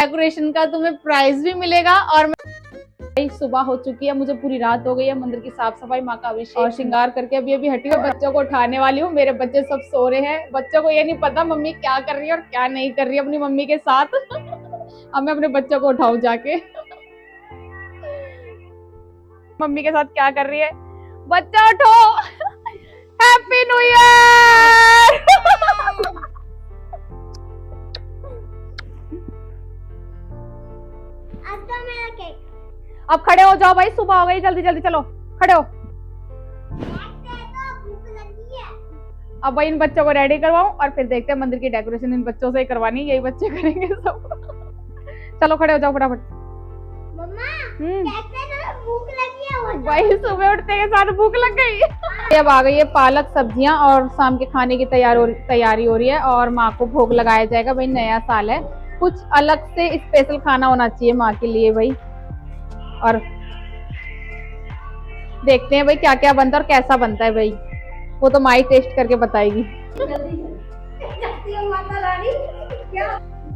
Decoration का तुम्हें prize भी मिलेगा। और सुबह हो चुकी है, मुझे पूरी रात हो गई है। मंदिर की साफ सफाई, माँ का अभिषेक और श्रृंगार करके अभी अभी हटी हूँ। बच्चों को उठाने वाली हूँ। मेरे बच्चे सब सो रहे हैं। बच्चों को ये नहीं पता मम्मी क्या कर रही है और क्या नहीं कर रही है अपनी मम्मी के साथ। अब मैं अपने बच्चों को उठाऊं जाके। मम्मी के साथ क्या कर रही है। बच्चा उठो, हैप्पी न्यू ईयर। अब खड़े हो जाओ भाई, सुबह हो गई, जल्दी जल्दी चलो, खड़े हो। अब भाई इन बच्चों को रेडी करवाऊं और फिर देखते हैं मंदिर की डेकोरेशन इन बच्चों से ही करवानी, यही बच्चे करेंगे सब। चलो खड़े हो जाओ फटाफट। भूख लगी है भाई, सुबह उठते के साथ भूख लग गई। अब आ गई है पालक सब्जियां और शाम के खाने की तैयारी हो रही है और माँ को भोग लगाया जाएगा। भाई नया साल है, कुछ अलग से स्पेशल खाना होना चाहिए माँ के लिए भाई। और देखते हैं भाई क्या क्या बनता है और कैसा बनता है भाई, वो तो माँ ही टेस्ट करके बताएगी।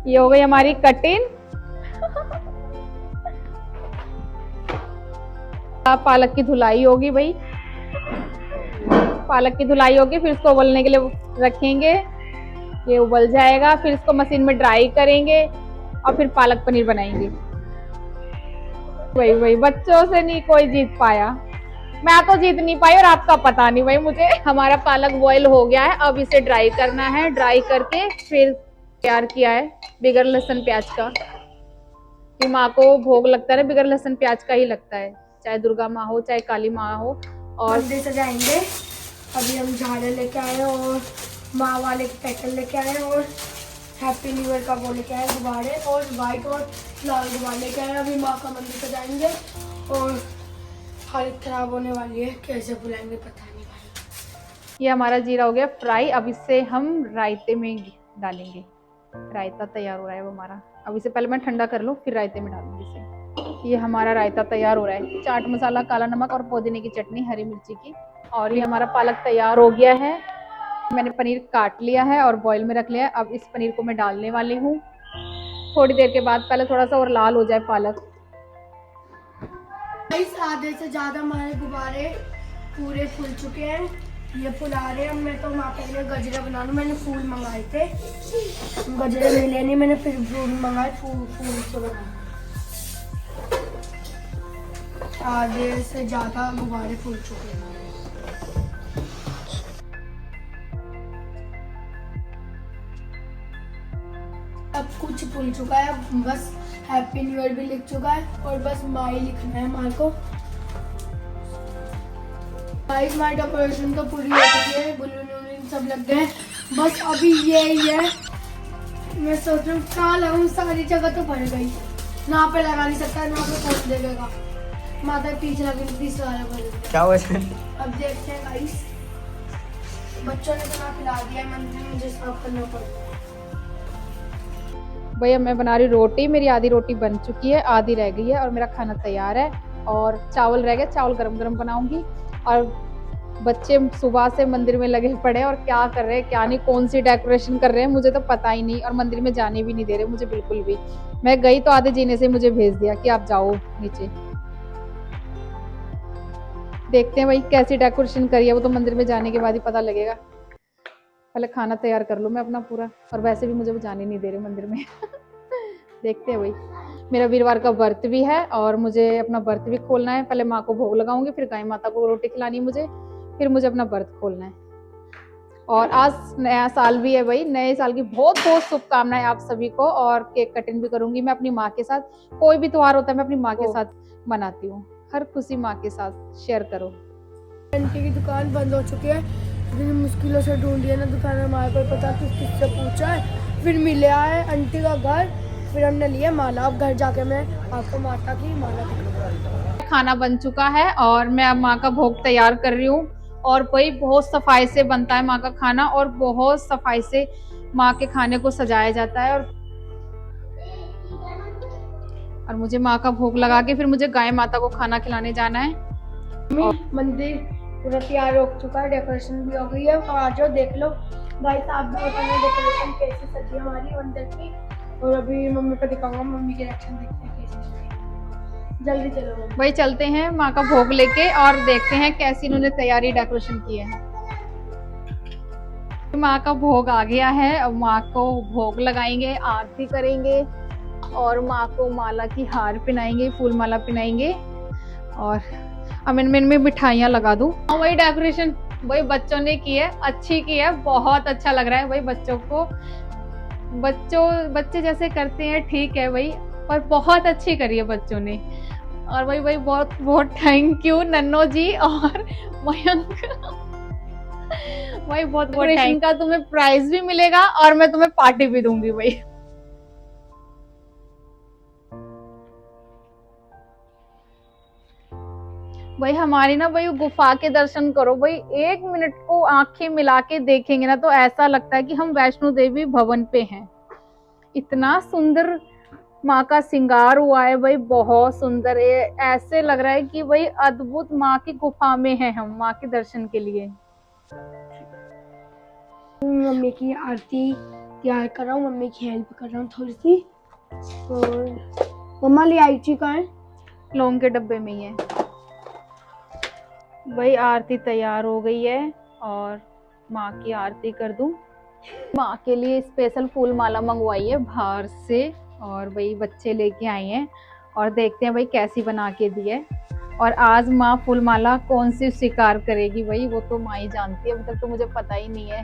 ये हो गई हमारी कटिंग। पालक की धुलाई होगी भाई, पालक की धुलाई होगी, फिर इसको उबलने के लिए रखेंगे। ये उबल जाएगा, फिर इसको मशीन में ड्राई करेंगे और फिर पालक पनीर बनाएंगे। वही बच्चों से नहीं कोई जीत पाया, मैं तो जीत नहीं पाई और आपका पता नहीं भाई मुझे। हमारा पालक बॉयल हो गया है, अब इसे ड्राई करना है। ड्राई करके फिर तैयार किया है बिगर लहसुन प्याज का, कि माँ को भोग लगता है बिगर लहसुन प्याज का ही लगता है, चाहे दुर्गा माँ हो चाहे काली माँ हो। और सजाएंगे। अभी हम झाड़े लेके आए और माँ वाले पैकेट लेके आए और हैप्पी न्यू ईयर का वो लेके आए, गुब्बारे और व्हाइट और लाल गुब्बारे लेके आए। अभी माँ का मंदिर सजाएंगे और हालत खराब होने वाली है, कैसे बुलाएंगे पता नहीं भाई। ये हमारा जीरा हो गया फ्राई, अब इससे हम रायते में डालेंगे। रायता तैयार हो रहा है वो हमारा। अब इसे पहले मैं ठंडा कर लूँ फिर रायते में डालूंगी इसे। ये हमारा रायता तैयार हो रहा है, चाट मसाला, काला नमक और पुदीने की चटनी, हरी मिर्ची की। और ये हमारा पालक तैयार हो गया है। मैंने पनीर काट लिया है और बॉईल में रख लिया है। अब इस पनीर को मैं डालने वाली हूँ थोड़ी देर के बाद, पहले थोड़ा सा और लाल हो जाए पालक। आधे से ज्यादा हमारे गुब्बारे पूरे फूल चुके हैं, ये फूल आ रहे हैं। मैं तो वहाँ पहले गजरे बना लूँ, मैंने फूल मंगाए थे, गजरे मिले नहीं, मैंने फिर फूल मंगाए, फूल से बना। आधे से ज्यादा गुब्बारे फूल चुके हैं। अब कुछ फूल चुका है, बस हैप्पी न्यू ईयर भी लिख चुका है और बस माई लिखना है माँ को। गाइस माई डेकोरेशन तो पूरी हो चुकी है, बलून सब लग गए, बस अभी ये ही है। मैं सोच रहा हूँ कहाँ लगाऊं, सारी जगह तो भर गई, ना पे लगा नहीं सकता, ना पे कौन देगा। माता पीछे लगी थी सारा भर गया। क्या हुआ? अब देखते हैं गाइस, बच्चों ने तो ना खिला दिया, मंदिर मुझे साफ करना पड़ेगा। भैया मैं बना रही रोटी, मेरी आधी रोटी बन चुकी है, आधी रह गई है और मेरा खाना तैयार है। और चावल रह गए, चावल गरम गरम बनाऊंगी। और बच्चे सुबह से मंदिर में लगे पड़े और क्या कर रहे हैं क्या नहीं, कौन सी डेकोरेशन कर रहे हैं मुझे तो पता ही नहीं। और मंदिर में जाने भी नहीं दे रहे मुझे बिल्कुल भी। मैं गई तो आधे जीने से मुझे भेज दिया कि आप जाओ नीचे। देखते हैं भाई कैसी डेकोरेशन करी है, वो तो मंदिर में जाने के बाद ही पता लगेगा। पहले खाना तैयार कर लूँ मैं अपना पूरा, और वैसे भी मुझे वो जाने नहीं दे रहे मंदिर में। देखते हैं भाई। मेरा वीरवार का व्रत भी है और मुझे अपना व्रत भी खोलना है। पहले माँ को भोग लगाऊंगी, फिर गाय माता को रोटी खिलानी है मुझे, फिर मुझे अपना व्रत खोलना है। और आज नया साल भी है भाई, नए साल की बहुत बहुत शुभकामनाएं आप सभी को। और केक कटिंग भी करूंगी मैं अपनी माँ के साथ। कोई भी त्योहार होता है मैं अपनी माँ के साथ मनाती हूँ, हर खुशी माँ के साथ शेयर करो। आंटी की दुकान बंद हो चुकी है, इतनी मुश्किलों से ढूंढी है ना दुकान, हमारे को पता किससे पूछा है, फिर मिले आए आंटी का घर, फिर हमने लिया माला। अब घर जाके मैं आपको माता की माला दिखाऊंगी। खाना बन चुका है और मैं अब माँ का भोग तैयार कर रही हूँ। और भाई बहुत सफाई से बनता है माँ का खाना और बहुत सफाई से माँ के खाने को सजाया जाता है। और मुझे माँ का भोग लगा के फिर मुझे गाय माता को खाना खिलाने जाना है। मंदिर पूरा तैयार हो चुका है, डेकोरेशन भी हो गई है। आ जाओ देख लो गाइस, आप भी बताना डेकोरेशन कैसी सजी हमारी मंदिर की। और अभी मम्मी को दिखाऊंगा, मम्मी के रिएक्शन देखते हैं कैसी लग रही है। जल्दी चलो मम्मी। वही चलते हैं माँ का भोग लेके और देखते हैं कैसी इन्होंने तैयारी डेकोरेशन की है। माँ का भोग आ गया है, अब माँ को भोग लगाएंगे, आरती करेंगे और माँ को माला की हार पहनाएंगे, फूल माला पहनाएंगे और अब इनमें मिठाइयाँ लगा दूं। वही डेकोरेशन वही बच्चों ने की है, अच्छी की है, बहुत अच्छा लग रहा है। वही बच्चों को बच्चे जैसे करते हैं ठीक है वही, पर बहुत अच्छी करी है बच्चों ने। और वही वही बहुत बहुत थैंक यू नन्नो जी और मयंक। वही बहुत बहुत थैंक का तुम्हें प्राइज भी मिलेगा और मैं तुम्हें पार्टी भी दूंगी भाई। भाई हमारी ना भाई गुफा के दर्शन करो भाई, 1 मिनट को आंखें मिला के देखेंगे ना तो ऐसा लगता है कि हम वैष्णो देवी भवन पे हैं। इतना सुंदर माँ का श्रृंगार हुआ है भाई, बहुत सुंदर है। ऐसे लग रहा है कि भाई अद्भुत माँ की गुफा में है हम माँ के दर्शन के लिए। मम्मी की आरती तैयार कर रहा हूँ, मम्मी की हेल्प कर रहा हूँ थोड़ी सी। और मम्मा ले आई थी, कहाँ है? लौंग के डब्बे में ही है। भाई आरती तैयार हो गई है और माँ की आरती कर दूं। माँ के लिए स्पेशल फूल माला मंगवाई है बाहर से और भाई बच्चे लेके आए हैं और देखते हैं भाई कैसी बना के दी है। और आज माँ फूल माला कौन सी स्वीकार करेगी भाई, वो तो माँ ही जानती है, अभी तक तो मुझे पता ही नहीं है।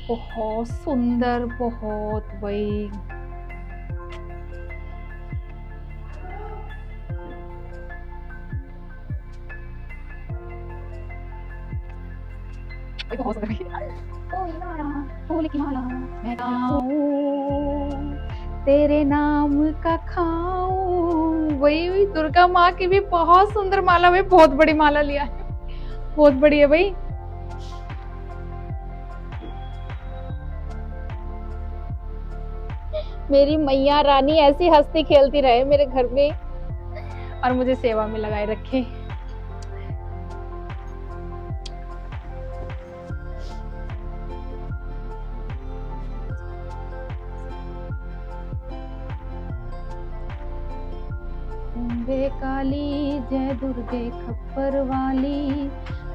बहुत सुंदर, बहुत भाई। बहुत फूल की माला मैं गाऊं, तेरे नाम का खाऊं। वही दुर्गा माँ की भी बहुत सुंदर माला, भाई बहुत बड़ी माला लिया है, बहुत बड़ी है भाई। मेरी मैया रानी ऐसी हंसती खेलती रहे मेरे घर में और मुझे सेवा में लगाए रखे। दुर्गे काली जय दुर्गे खप्पर वाली,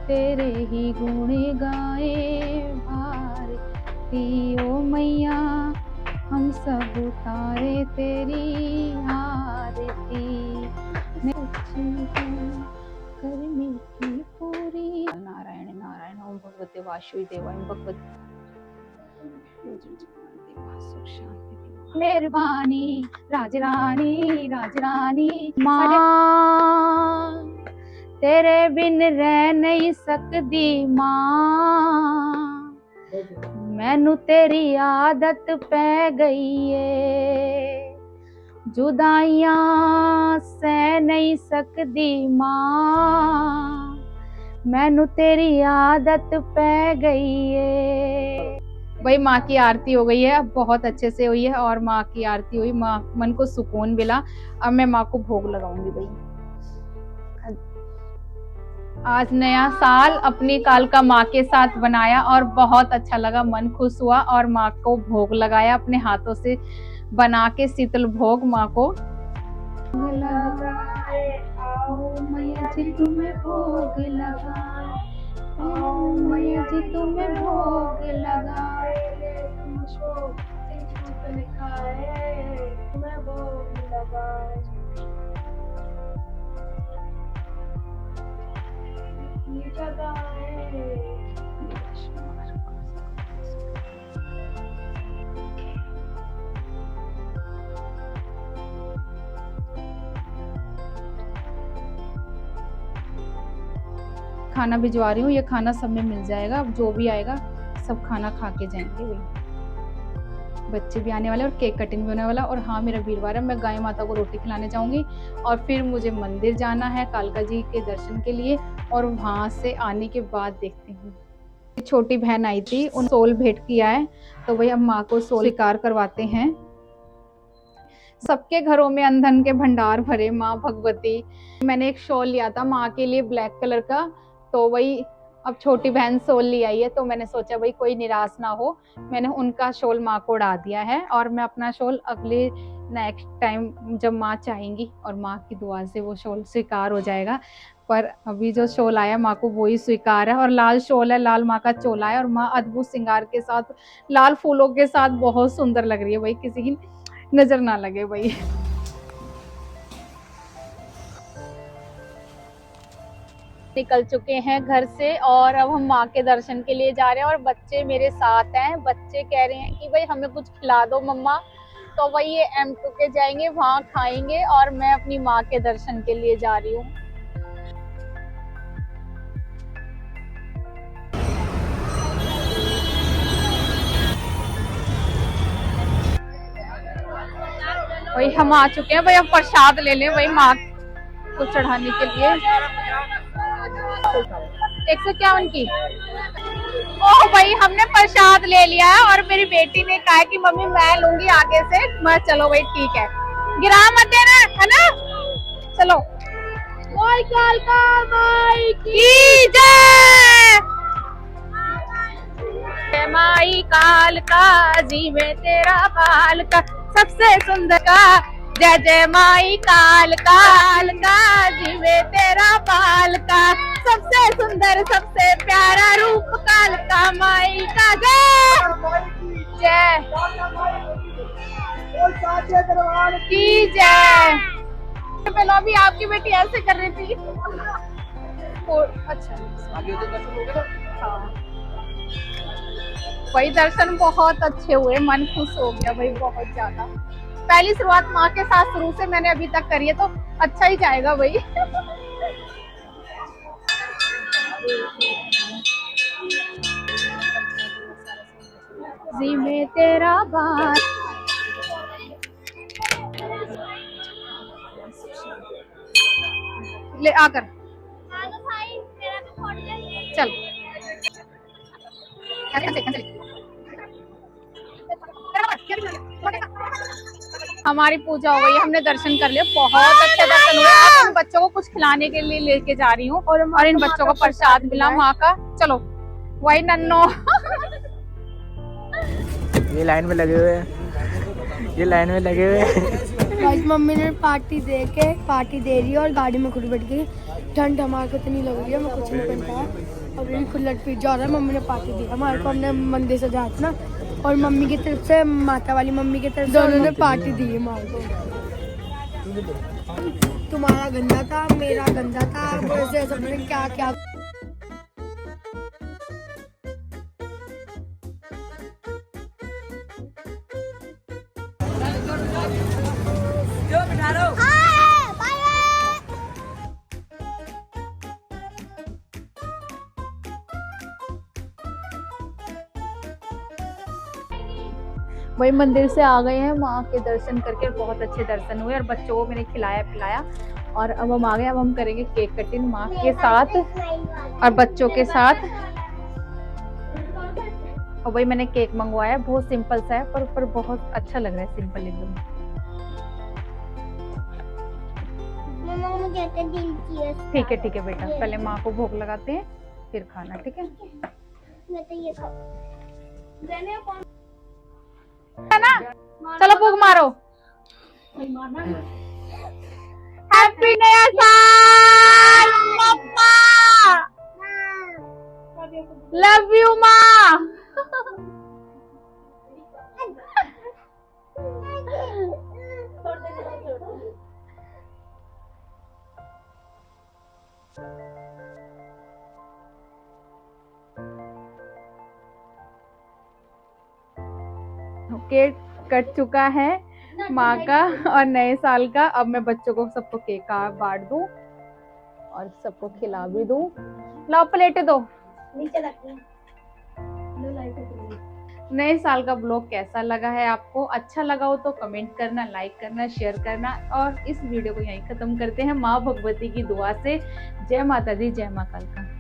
तेरे ही गुण गाए भारती ओ मैया, हम सब उतारे तेरी आरती। करने की पूरी। नारायण नारायण ओम भगवते वासुदेवाय भगवते मेहरबानी राजरानी माँ, तेरे बिन रह नहीं सकती माँ, मैनू तेरी आदत पै गई है, जुदाइयां सह नहीं सकती माँ, मैनू तेरी आदत पै गई है। भाई माँ की आरती हो गई है, अब बहुत अच्छे से हुई है और माँ की आरती हुई, माँ मन को सुकून मिला। अब मैं माँ को भोग लगाऊंगी भाई। आज नया साल अपनी कालका माँ के साथ बनाया और बहुत अच्छा लगा, मन खुश हुआ और माँ को भोग लगाया अपने हाथों से बना के शीतल भोग माँ को लगाए। आओ मैया जी तुम्हें भोग लगाए, आओ मैया जी तुम्हें भोग लगाए, तुम्हें भोग लगाए। ये जगह है खाना भिजवा रही हूँ, ये खाना सब में मिल जाएगा, अब जो भी आएगा सब खाना खा के जाएंगे। वही बच्चे भी आने वाले और केक कटिंग भी होने वाला। और हाँ मेरा वीरवार है, मैं गाय माता को रोटी खिलाने जाऊंगी और फिर मुझे मंदिर जाना है कालका जी के दर्शन के लिए और वहां से आने के बाद देखते हैं। छोटी बहन आई थी, उन सोल भेंट किया है तो वही हम माँ को सोल स्वीकार करवाते हैं। सबके घरों में अंधन के भंडार भरे माँ भगवती। मैंने एक शॉल लिया था माँ के लिए ब्लैक कलर का, तो वही अब छोटी बहन शॉल ले आई है तो मैंने सोचा भाई कोई निराश ना हो, मैंने उनका शॉल माँ को उड़ा दिया है और मैं अपना शॉल अगले नेक्स्ट टाइम जब माँ चाहेंगी और माँ की दुआ से वो शॉल स्वीकार हो जाएगा। पर अभी जो शॉल आया माँ को वही स्वीकार है और लाल शॉल है, लाल माँ का चोला है और माँ अद्भुत श्रृंगार के साथ लाल फूलों के साथ बहुत सुंदर लग रही है भाई, किसी की नजर ना लगे भाई। निकल चुके हैं घर से और अब हम माँ के दर्शन के लिए जा रहे हैं और बच्चे मेरे साथ हैं। बच्चे कह रहे हैं कि भाई हमें कुछ खिला दो मम्मा, तो वही ये M2 के जाएंगे, वहां खाएंगे और मैं अपनी माँ के दर्शन के लिए जा रही हूँ। वही हम आ चुके हैं भाई, अब प्रसाद ले लें भाई माँ को चढ़ाने के लिए। 151 की। ओह भाई हमने प्रसाद ले लिया है और मेरी बेटी ने कहा कि मम्मी मैं लूंगी आगे से। मैं चलो भाई ठीक है, गिरा मत देना है ना, चलो। माई कालका माई की जय, जय माई कालका जी में तेरा बाल का सबसे सुंदर का, जय जय माई कालका जी में तेरा बाल का सबसे सुंदर सबसे प्यारा रूप कालका माई का। जय की जय। पहले भी आपकी बेटी ऐसे कर रही थी। अच्छा हाँ भाई, दर्शन बहुत अच्छे हुए, मन खुश हो गया भाई बहुत ज्यादा। पहली शुरुआत माँ के साथ शुरू से मैंने अभी तक करी है तो अच्छा ही जाएगा भाई। जी में तेरा बात, ले आकर चल। हमारी पूजा हो गई, हमने दर्शन कर लिया, बहुत अच्छे दर्शन हुए। अब इन बच्चों को कुछ खिलाने के लिए लेके जा रही हूँ और इन बच्चों को प्रसाद मिला माँ का। चलो वही नन्नो। ये लाइन में लगे हुए हैं, ये लाइन में लगे हुए हैं। गाइस मम्मी ने पार्टी दे रही है और गाड़ी में खुद बैठ गई। ठंड हमारे को इतनी लग रही है, मैं कुछ नहीं पहन पाया। अभी खुल्लट पीट जा रहा है, मम्मी ने पार्टी दी हमारे को, हमने मंदिर से जाए ना और मम्मी की तरफ से, माता वाली मम्मी की तरफ से उन्होंने पार्टी दी है हमारे को। तुम्हारा गंदा था मेरा गंदा था, वैसे सबने क्या क्या। वही मंदिर से आ गए हैं, माँ के दर्शन करके बहुत अच्छे दर्शन हुए और बच्चों को मैंने खिलाया पिलाया और अब हम आ गए। अब हम करेंगे केक कटिंग माँ के साथ और बच्चों के साथ। और वही मैंने केक मंगवाया, बहुत सिंपल सा है पर बहुत अच्छा लग रहा है, सिंपल एकदम। ठीक है बेटा, पहले माँ को भोग लगाते हैं फिर खाना, ठीक है? मैं तो ये है ना, चलो भोग मारो। हैप्पी नया साल मम्मा, लव यू माँ। केक कट चुका है माँ का और नए साल का। अब मैं बच्चों को सबको केक का बांट दूं और सबको खिला भी दूं। लाओ प्लेटें दो। नीचे रखी। नए साल का ब्लॉग कैसा लगा है आपको? अच्छा लगा हो तो कमेंट करना, लाइक करना, शेयर करना और इस वीडियो को यहीं खत्म करते हैं माँ भगवती की दुआ से। जय माता दी, जय माँ कालका।